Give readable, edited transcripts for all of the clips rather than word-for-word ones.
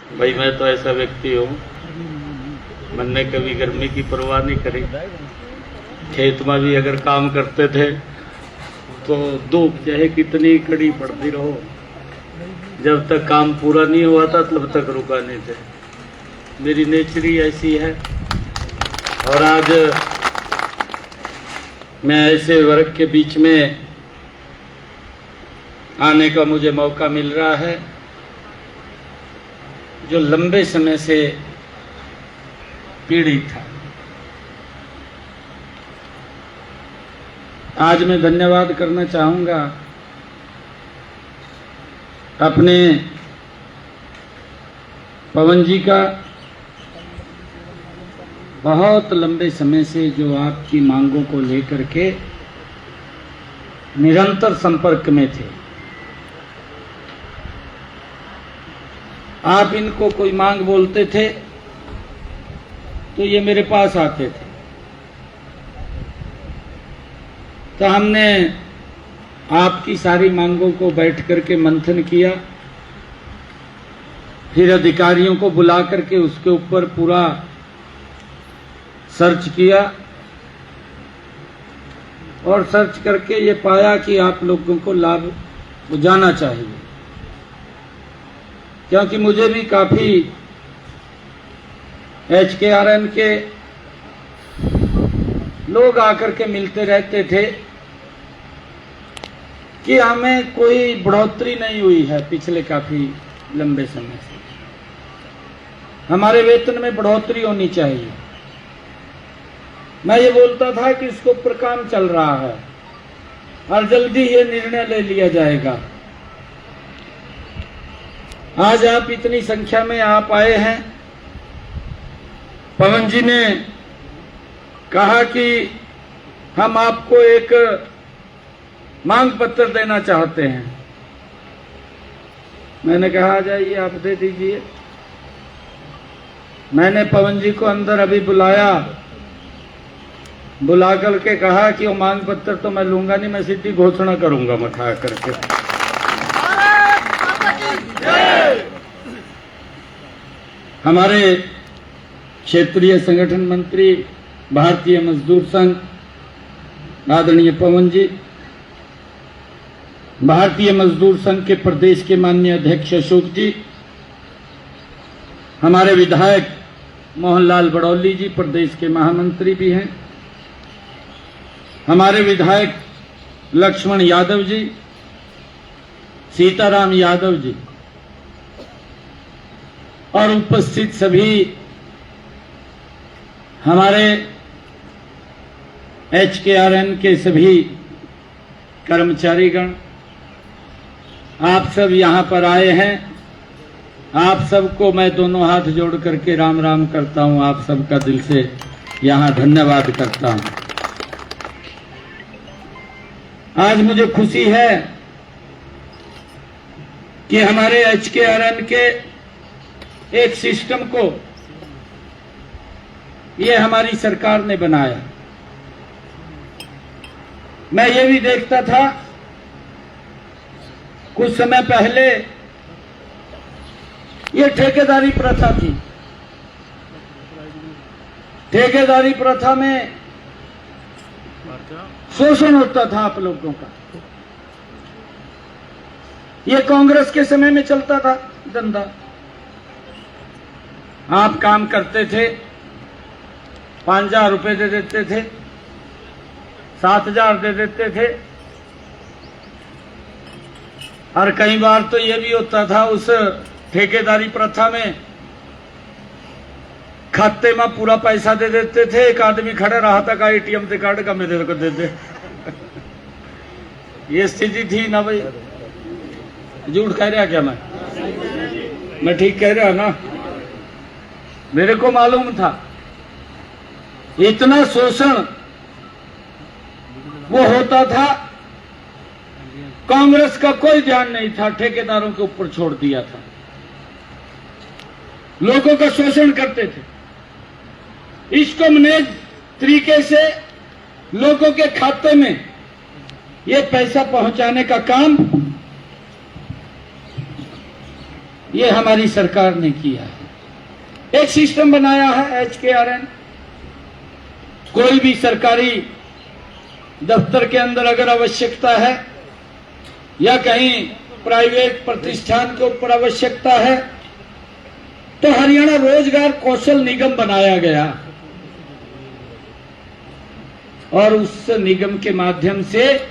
भाई मैं तो ऐसा व्यक्ति हूँ, मैंने कभी गर्मी की परवाह नहीं करी। खेत में भी अगर काम करते थे तो धूप चाहे कितनी कड़ी पड़ती रहो, जब तक काम पूरा नहीं हुआ था तब तक रुका नहीं थे। मेरी नेचर ऐसी है। और आज मैं ऐसे वर्ग के बीच में आने का मुझे मौका मिल रहा है जो लंबे समय से पीड़ित था। आज मैं धन्यवाद करना चाहूंगा अपने पवन जी का, बहुत लंबे समय से जो आपकी मांगों को लेकर के निरंतर संपर्क में थे। आप इनको कोई मांग बोलते थे तो ये मेरे पास आते थे, तो हमने आपकी सारी मांगों को बैठ करके मंथन किया, फिर अधिकारियों को बुला करके उसके ऊपर पूरा सर्च किया और सर्च करके ये पाया कि आप लोगों को लाभ जाना चाहिए। क्योंकि मुझे भी काफी HKRN के लोग आकर के मिलते रहते थे कि हमें कोई बढ़ोतरी नहीं हुई है पिछले काफी लंबे समय से, हमारे वेतन में बढ़ोतरी होनी चाहिए। मैं ये बोलता था कि इसके ऊपर काम चल रहा है और जल्दी ये निर्णय ले लिया जाएगा। आज आप इतनी संख्या में आप आए हैं। पवन जी ने कहा कि हम आपको एक मांग पत्र देना चाहते हैं। मैंने कहा आ जाइए, आप दे दीजिए। मैंने पवन जी को अंदर अभी बुलाया, बुला करके कहा कि वो मांग पत्र तो मैं लूंगा नहीं, मैं सीधी घोषणा करूंगा मठा करके। हमारे क्षेत्रीय संगठन मंत्री भारतीय मजदूर संघ आदरणीय पवन जी, भारतीय मजदूर संघ के प्रदेश के माननीय अध्यक्ष अशोक जी, हमारे विधायक मोहनलाल बड़ौली जी प्रदेश के महामंत्री भी हैं, हमारे विधायक लक्ष्मण यादव जी, सीताराम यादव जी और उपस्थित सभी हमारे HKRN के सभी कर्मचारीगण, आप सब यहां पर आए हैं। आप सबको मैं दोनों हाथ जोड़ करके राम राम करता हूं, आप सबका दिल से यहां धन्यवाद करता हूं। आज मुझे खुशी है कि हमारे HKRN के एक सिस्टम को ये हमारी सरकार ने बनाया। मैं ये भी देखता था कुछ समय पहले ये ठेकेदारी प्रथा थी। ठेकेदारी प्रथा में शोषण होता था आप लोगों का। ये कांग्रेस के समय में चलता था धंधा। आप काम करते थे, 5,000 रुपए दे देते थे, 7,000 दे देते थे, और कई बार तो ये भी होता था उस ठेकेदारी प्रथा में खाते में पूरा पैसा दे देते थे। एक आदमी खड़ा रहा था का ATM से कार्ड का मेरे को दे दे। ये स्थिति थी ना भाई, झूठ कह रहा क्या मैं ठीक कह रहा ना? मेरे को मालूम था इतना शोषण वो होता था, कांग्रेस का कोई ध्यान नहीं था, ठेकेदारों के ऊपर छोड़ दिया था। लोगों का शोषण करते थे। इसको मैनेज तरीके से लोगों के खाते में ये पैसा पहुंचाने का काम ये हमारी सरकार ने किया है। एक सिस्टम बनाया है HKRN। कोई भी सरकारी दफ्तर के अंदर अगर आवश्यकता है या कहीं प्राइवेट प्रतिष्ठान के ऊपर आवश्यकता है तो हरियाणा रोजगार कौशल निगम बनाया गया और उस निगम के माध्यम से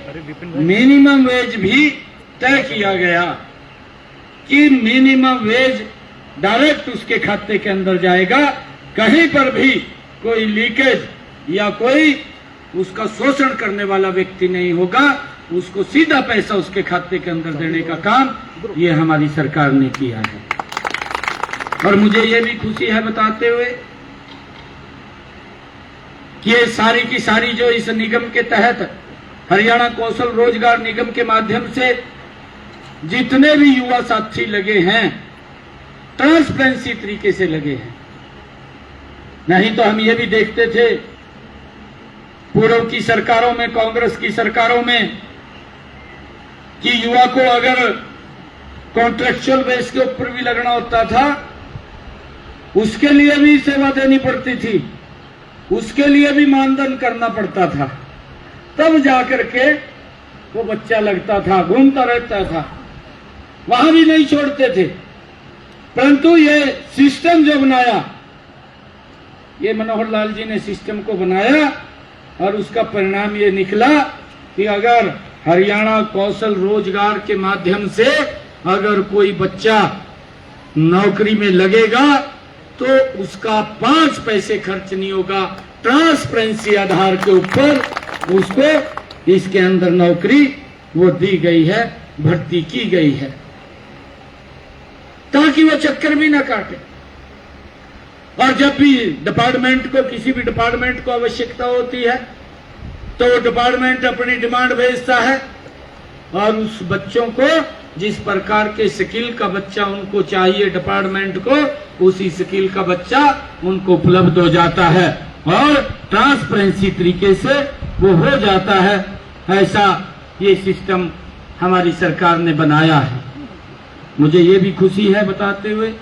मिनिमम वेज भी तय किया गया कि मिनिमम वेज डायरेक्ट उसके खाते के अंदर जाएगा। कहीं पर भी कोई लीकेज या कोई उसका शोषण करने वाला व्यक्ति नहीं होगा, उसको सीधा पैसा उसके खाते के अंदर देने का काम ये हमारी सरकार ने किया है। और मुझे ये भी खुशी है बताते हुए कि ये सारी की सारी जो इस निगम के तहत हरियाणा कौशल रोजगार निगम के माध्यम से जितने भी युवा साथी लगे हैं ट्रांसपेरेंसी तरीके से लगे हैं। नहीं तो हम ये भी देखते थे पूर्व की सरकारों में, कांग्रेस की सरकारों में, कि युवा को अगर कॉन्ट्रेक्चुअल बेस के ऊपर भी लगना होता था उसके लिए भी सेवा देनी पड़ती थी, उसके लिए भी मानधन करना पड़ता था, तब जाकर के वो बच्चा लगता था, घूमता रहता था, वहां भी नहीं छोड़ते थे। परंतु ये सिस्टम जो बनाया, ये मनोहर लाल जी ने सिस्टम को बनाया और उसका परिणाम ये निकला कि अगर हरियाणा कौशल रोजगार के माध्यम से अगर कोई बच्चा नौकरी में लगेगा तो उसका 5 पैसे खर्च नहीं होगा। ट्रांसपेरेंसी आधार के ऊपर उसको इसके अंदर नौकरी वो दी गई है, भर्ती की गई है, ताकि वो चक्कर भी ना काटे। और जब भी डिपार्टमेंट को, किसी भी डिपार्टमेंट को आवश्यकता होती है तो वो डिपार्टमेंट अपनी डिमांड भेजता है और उस बच्चों को जिस प्रकार के स्किल का बच्चा उनको चाहिए डिपार्टमेंट को, उसी स्किल का बच्चा उनको उपलब्ध हो जाता है और ट्रांसपेरेंसी तरीके से वो हो जाता है। ऐसा ये सिस्टम हमारी सरकार ने बनाया है। मुझे ये भी खुशी है बताते हुए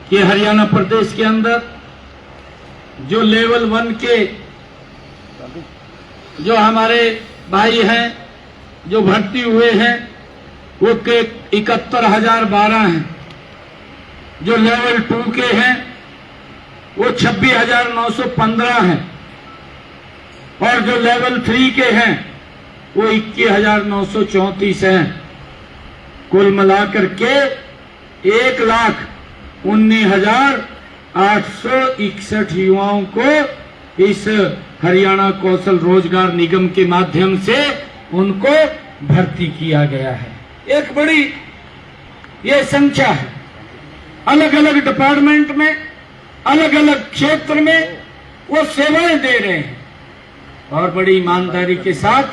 कि हरियाणा प्रदेश के अंदर जो लेवल 1 के जो हमारे भाई हैं जो भर्ती हुए हैं वो के 71,012 हैं, जो लेवल 2 के हैं वो 26,915 हैं और जो लेवल 3 के हैं वो 21,934 हैं। कुल मिलाकर के 1,19,861 युवाओं को इस हरियाणा कौशल रोजगार निगम के माध्यम से उनको भर्ती किया गया है। एक बड़ी ये संख्या है। अलग अलग डिपार्टमेंट में, अलग अलग क्षेत्र में वो सेवाएं दे रहे हैं और बड़ी ईमानदारी के साथ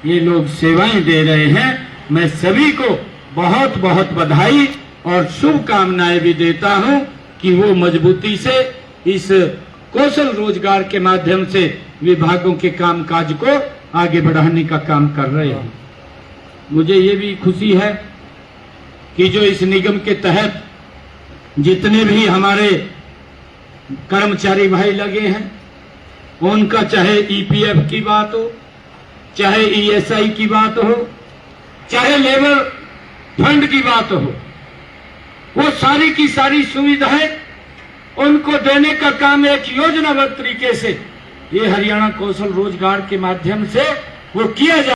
ये लोग सेवाएं दे रहे हैं। मैं सभी को बहुत बहुत बधाई और शुभकामनाएं भी देता हूं कि वो मजबूती से इस कौशल रोजगार के माध्यम से विभागों के कामकाज को आगे बढ़ाने का काम कर रहे हैं। मुझे ये भी खुशी है कि जो इस निगम के तहत जितने भी हमारे कर्मचारी भाई लगे हैं उनका चाहे EPF की बात हो, चाहे ESI की बात हो, चाहे लेबर फंड की बात हो, वो सारी की सारी सुविधाएं उनको देने का काम एक योजनाबद्ध तरीके से ये हरियाणा कौशल रोजगार के माध्यम से वो किया जा